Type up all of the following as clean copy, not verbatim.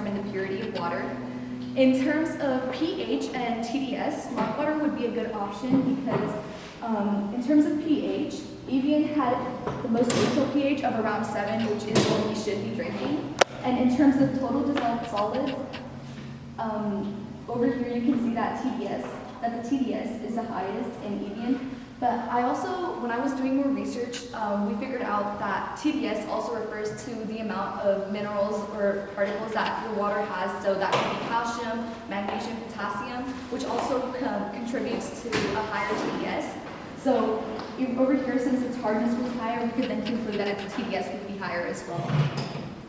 determine the purity of water. In terms of pH and TDS, smart water would be a good option because in terms of pH, Evian had the most neutral pH of around 7, which is what we should be drinking. And in terms of total dissolved solids, over here you can see that the TDS is the highest in Evian. But I also, when I was doing more research, we figured out that TDS also refers to the amount of minerals or particles that your water has. So that could be calcium, magnesium, potassium, which also contributes to a higher TDS. So over here, since its hardness was higher, we could then conclude that its TDS would be higher as well.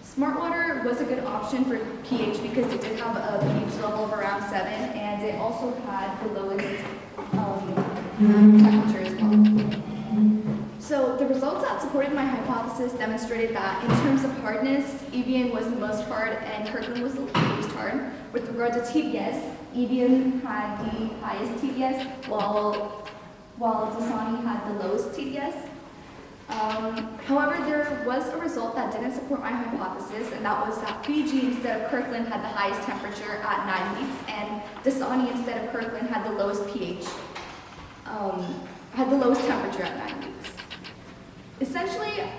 Smart water was a good option for pH because it did have a pH level of around 7, and it also had the lowest temperature as well. So the results that supported my hypothesis demonstrated that in terms of hardness, Evian was the most hard and Kirkland was the least hard. With regard to TDS, Evian had the highest TDS while Dasani had the lowest TDS. However, there was a result that didn't support my hypothesis, and that was that Fiji instead of Kirkland had the highest temperature at 9 weeks, and Dasani instead of Kirkland had the lowest pH. Had the lowest temperature at 9 weeks. Essentially,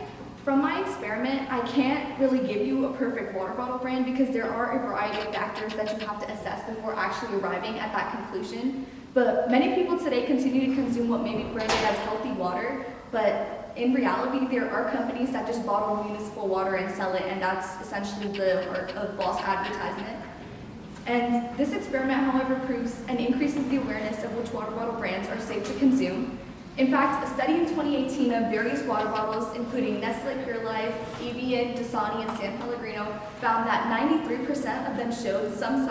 from my experiment, I can't really give you a perfect water bottle brand because there are a variety of factors that you have to assess before actually arriving at that conclusion. But many people today continue to consume what may be branded as healthy water, but in reality, there are companies that just bottle municipal water and sell it, and that's essentially the art of false advertisement. And this experiment, however, proves and increases the awareness of which water bottle brands are safe to consume. In fact, a study in 2018 of various water bottles, including Nestle Pure Life, Evian, Dasani, and San Pellegrino, found that 93% of them showed some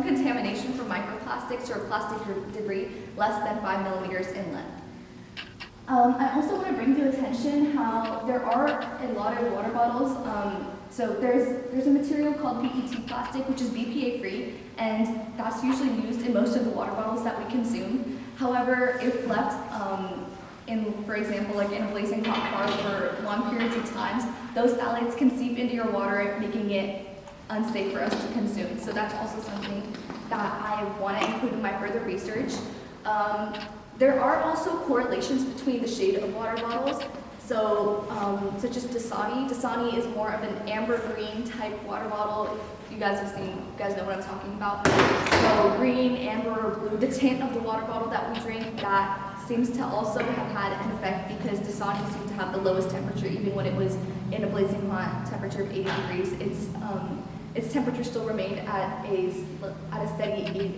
contamination from microplastics or plastic debris less than 5 millimeters in length. I also want to bring to attention how there are a lot of water bottles. So there's a material called PET plastic, which is BPA free, and that's usually used in most of the water bottles that we consume. However, if left for example, like in a blazing hot car for long periods of times, those phthalates can seep into your water, making it unsafe for us to consume. So that's also something that I want to include in my further research. There are also correlations between the shade of water bottles. So, such as Dasani. Dasani is more of an amber green type water bottle. If you guys have seen, you guys know what I'm talking about. So green, amber, or blue, the tint of the water bottle that we drink, that seems to also have had an effect because Dasani seemed to have the lowest temperature, even when it was in a blazing hot temperature of 80 degrees. Its temperature still remained at a steady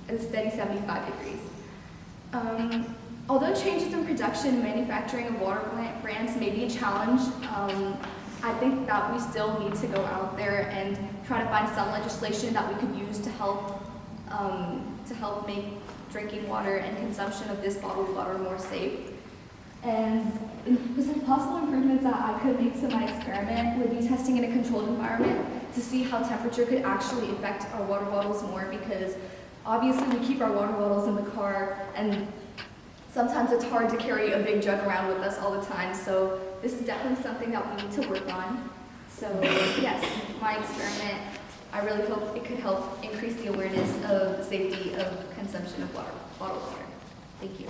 75 degrees. Although changes in production and manufacturing of water brands may be a challenge, I think that we still need to go out there and try to find some legislation that we could use to help make drinking water and consumption of this bottled water more safe. And some possible improvements that I could make to my experiment would be testing in a controlled environment to see how temperature could actually affect our water bottles more, because obviously we keep our water bottles in the car, and sometimes it's hard to carry a big jug around with us all the time, so this is definitely something that we need to work on. So yes, my experiment, I really hope it could help increase the awareness of the safety of consumption of bottled water. Thank you.